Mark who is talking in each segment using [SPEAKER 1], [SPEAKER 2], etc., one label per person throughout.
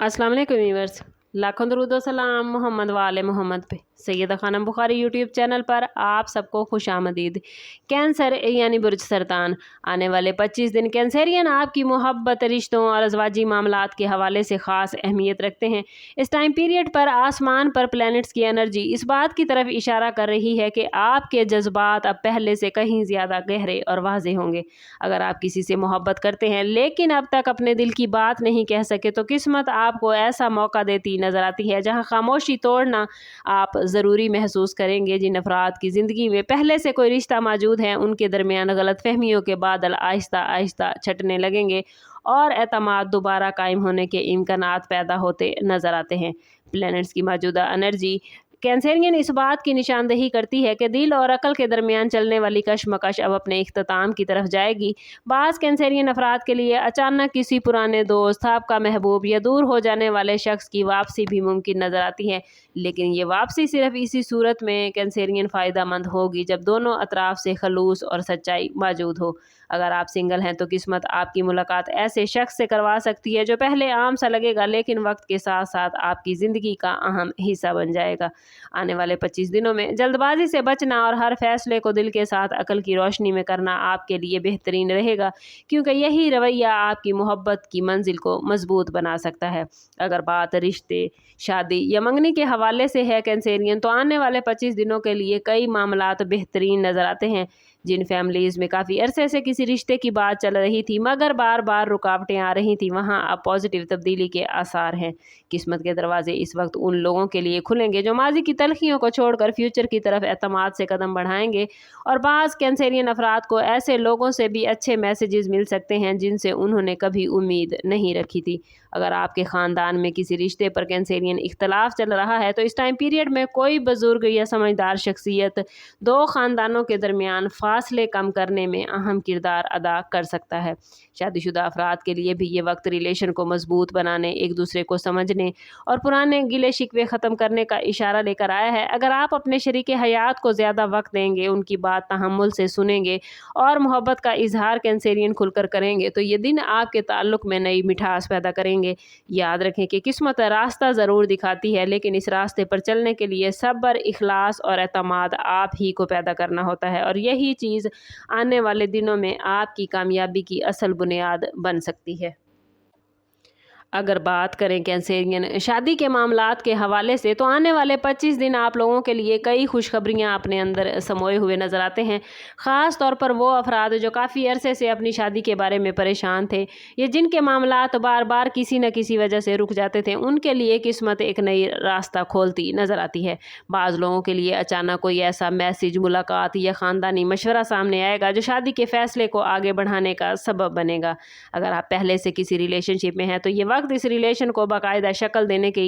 [SPEAKER 1] अस्सलाम वालेकुम व्यूअर्स, लाखों दरूद व सलाम मोहम्मद वाले मोहम्मद पे। सैयदा खानम बुखारी यूट्यूब चैनल पर आप सबको खुश आमदीद। कैंसर यानी बुर्ज सरतान, आने वाले 25 दिन कैंसरियन आपकी मोहब्बत, रिश्तों और अज़वाजी मामलात के हवाले से ख़ास अहमियत रखते हैं। इस टाइम पीरियड पर आसमान पर प्लैनेट्स की एनर्जी इस बात की तरफ इशारा कर रही है कि आपके जज्बात अब पहले से कहीं ज़्यादा गहरे और वाज़ेह होंगे। अगर आप किसी से मोहब्बत करते हैं लेकिन अब तक अपने दिल की बात नहीं कह सके तो किस्मत आपको ऐसा मौका देती नज़र आती है जहां खामोशी तोड़ना आप ज़रूरी महसूस करेंगे। जिन अफराद की ज़िंदगी में पहले से कोई रिश्ता मौजूद है उनके दरमियान गलतफहमियों के बादल आहिस्ता आहिस्ता छटने लगेंगे और एतमाद दोबारा कायम होने के इम्कानात पैदा होते नज़र आते हैं। प्लैनेट्स की मौजूदा एनर्जी कैंसरियन इस बात की निशानदेही करती है कि दिल और अकल के दरमियान चलने वाली कशमकश अब अपने इख्तिताम की तरफ जाएगी। बाज़ कैंसरियन अफराद के लिए अचानक किसी पुराने दोस्त, आपका महबूब या दूर हो जाने वाले शख्स की वापसी भी मुमकिन नज़र आती है, लेकिन ये वापसी सिर्फ इसी सूरत में कैंसरियन फ़ायदा मंद होगी जब दोनों अतराफ से खलूस और सच्चाई मौजूद हो। अगर आप सिंगल हैं तो किस्मत आपकी मुलाकात ऐसे शख्स से करवा सकती है जो पहले आम सा लगेगा लेकिन वक्त के साथ साथ आपकी ज़िंदगी का अहम हिस्सा बन जाएगा। आने वाले 25 दिनों में जल्दबाजी से बचना और हर फैसले को दिल के साथ अकल की रोशनी में करना आपके लिए बेहतरीन रहेगा, क्योंकि यही रवैया आपकी मोहब्बत की मंजिल को मजबूत बना सकता है। अगर बात रिश्ते, शादी या मंगनी के हवाले से है कैंसरियन, तो आने वाले 25 दिनों के लिए कई मामलात बेहतरीन नज़र आते हैं। जिन फैमिलीज़ में काफ़ी अरसे से किसी रिश्ते की बात चल रही थी मगर बार बार रुकावटें आ रही थी, वहाँ अब पॉजिटिव तब्दीली के आसार हैं। किस्मत के दरवाजे इस वक्त उन लोगों के लिए खुलेंगे जो माजी की तलखियों को छोड़कर फ्यूचर की तरफ एतमाद से कदम बढ़ाएंगे। और बाज़ कैंसरियन अफराद को ऐसे लोगों से भी अच्छे मैसेजेस मिल सकते हैं जिनसे उन्होंने कभी उम्मीद नहीं रखी थी। अगर आपके ख़ानदान में किसी रिश्ते पर कैंसरियन इख्तलाफ चल रहा है तो इस टाइम पीरियड में कोई बुजुर्ग या समझदार शख्सियत दो ख़ानदानों के दरमियान फासले कम करने में अहम किरदार अदा कर सकता है। शादीशुदा अफराद के लिए भी ये वक्त रिलेशन को मजबूत बनाने, एक दूसरे को समझने और पुराने गिले शिकवे ख़त्म करने का इशारा लेकर आया है। अगर आप अपने शरीके हयात को ज़्यादा वक्त देंगे, उनकी बात तहम्मुल से सुनेंगे और मोहब्बत का इजहार कैंसरियन खुलकर करेंगे तो ये दिन आपके ताल्लुक़ में नई मिठास पैदा करेंगे। याद रखें कि किस्मत रास्ता ज़रूर दिखाती है लेकिन इस रास्ते पर चलने के लिए सब्र, इखलास और एतमाद आप ही को पैदा करना होता है, और यही चीज़ आने वाले दिनों में आपकी कामयाबी की असल बुनियाद बन सकती है। अगर बात करें कैंसरियन शादी के मामलात के हवाले से, तो आने वाले 25 दिन आप लोगों के लिए कई खुशखबरियां अपने अंदर समोए हुए नज़र आते हैं। ख़ास तौर पर वो अफराद जो काफ़ी अरसे से अपनी शादी के बारे में परेशान थे या जिनके मामलात बार बार किसी न किसी वजह से रुक जाते थे, उनके लिए किस्मत एक नई रास्ता खोलती नज़र आती है। बाज़ लोगों के लिए अचानक कोई ऐसा मैसेज, मुलाकात या ख़ानदानी मशवरा सामने आएगा जो शादी के फ़ैसले को आगे बढ़ाने का सबब बनेगा। अगर आप पहले से किसी रिलेशनशिप में हैं तो ये वक्त इस रिलेशन को बाकायदा शक्ल देने की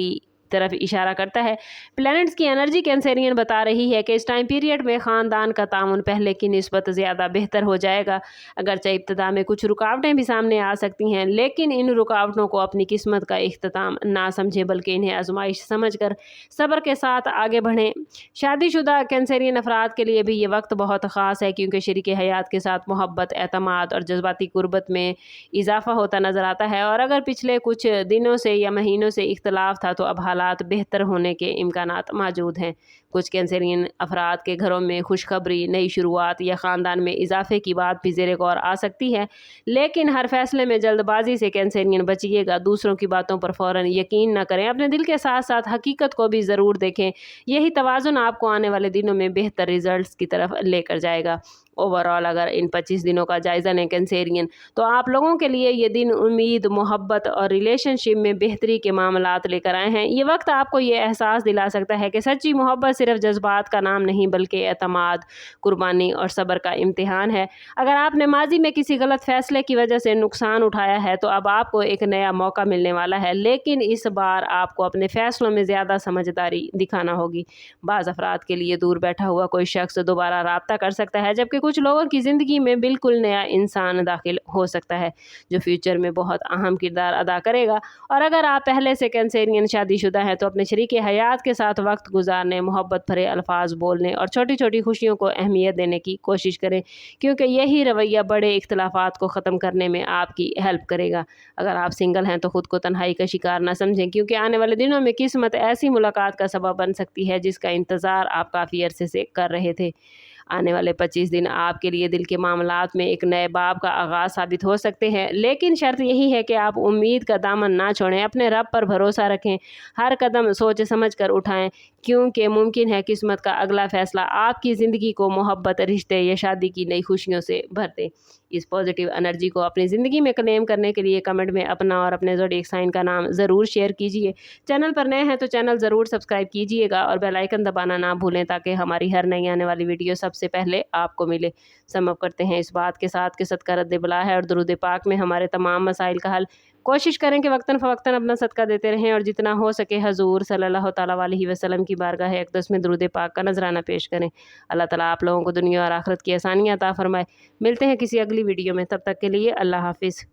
[SPEAKER 1] तरफ इशारा करता है। प्लैनेट्स की एनर्जी कैंसरियन बता रही है कि इस टाइम पीरियड में ख़ानदान का ताउन पहले की निस्बत ज़्यादा बेहतर हो जाएगा। अगरचे इब्तिदा में कुछ रुकावटें भी सामने आ सकती हैं, लेकिन इन रुकावटों को अपनी किस्मत का इख्तिताम ना समझें बल्कि इन्हें आजमाइश समझकर सब्र के साथ आगे बढ़ें। शादीशुदा कैंसरियन अफराद के लिए भी ये वक्त बहुत ख़ास है, क्योंकि शरीके हयात के साथ मोहब्बत, एतमाद और जज्बाती कुर्बत में इजाफा होता नज़र आता है। और अगर पिछले कुछ दिनों से या महीनों से इख्तलाफ था तो अब हालात बेहतर होने के इम्कानात मौजूद हैं। कुछ कैंसरियन अफराद के घरों में खुशखबरी, नई शुरुआत या ख़ानदान में इजाफे की बात भी ज़ेरे गौर आ सकती है, लेकिन हर फैसले में जल्दबाजी से कैंसरियन बचिएगा। दूसरों की बातों पर फ़ौरन यकीन न करें, अपने दिल के साथ साथ हकीकत को भी ज़रूर देखें। यही तवाज़ुन आपको आने वाले दिनों में बेहतर रिजल्ट्स की तरफ लेकर जाएगा। ओवरऑल अगर इन 25 दिनों का जायज़ा लें कैंसरियन, तो आप लोगों के लिए ये दिन उम्मीद, मोहब्बत और रिलेशनशिप में बेहतरी के मामलात लेकर आए हैं। ये वक्त आपको ये एहसास दिला सकता है कि सच्ची मोहब्बत सिर्फ जज्बात का नाम नहीं बल्कि एतमाद, कुर्बानी और सब्र का इम्तिहान है। अगर आपने माजी में किसी गलत फैसले की वजह से नुकसान उठाया है तो अब आपको एक नया मौका मिलने वाला है, लेकिन इस बार आपको अपने फ़ैसलों में ज़्यादा समझदारी दिखाना होगी। बाज़ अफराद के लिए दूर बैठा हुआ कोई शख्स दोबारा रब्ता कर सकता है, जबकि कुछ लोगों की ज़िंदगी में बिल्कुल नया इंसान दाखिल हो सकता है जो फ्यूचर में बहुत अहम किरदार अदा करेगा। और अगर आप पहले से कैंसेरियन शादीशुदा हैं तो अपने शरीक हयात के साथ वक्त गुजारने, मोहब्बत भरे अल्फाज बोलने और छोटी छोटी खुशियों को अहमियत देने की कोशिश करें, क्योंकि यही रवैया बड़े इख्तलाफात को ख़त्म करने में आपकी हेल्प करेगा। अगर आप सिंगल हैं तो ख़ुद को तन्हाई का शिकार ना समझें, क्योंकि आने वाले दिनों में किस्मत ऐसी मुलाकात का सबब बन सकती है जिसका इंतज़ार आप काफ़ी अरसे से कर रहे थे। आने वाले 25 दिन आपके लिए दिल के मामलात में एक नए बाब का आगाज़ साबित हो सकते हैं, लेकिन शर्त यही है कि आप उम्मीद का दामन ना छोड़ें, अपने रब पर भरोसा रखें, हर कदम सोच समझ कर उठाएं, क्योंकि मुमकिन है किस्मत का अगला फ़ैसला आपकी ज़िंदगी को मोहब्बत, रिश्ते या शादी की नई खुशियों से भर दे। इस पॉजिटिव एनर्जी को अपनी ज़िंदगी में क्लेम करने के लिए कमेंट में अपना और अपने ज़ोडिएक साइन का नाम ज़रूर शेयर कीजिए। चैनल पर नए हैं तो चैनल ज़रूर सब्सक्राइब कीजिएगा और बेल आइकन दबाना ना भूलें ताकि हमारी हर नई आने वाली वीडियो सबसे पहले आपको मिले। सम अप करते हैं इस बात के साथ कि सदका रद्द बला है और दुरूद पाक में हमारे तमाम मसाइल का हल। कोशिश करें कि वक्तन फ़वक्तन अपना सदका देते रहें और जितना हो सके हजूर सल्लल्लाहु तआला अलैहि वसल्लम की बारगाह अक़दस में दुरूद पाक का नजराना पेश करें। अल्लाह ताला आप लोगों को दुनिया और आखिरत की आसानियाँ अता फरमाए। मिलते हैं किसी अगली वीडियो में, तब तक के लिए अल्लाह हाफिज़।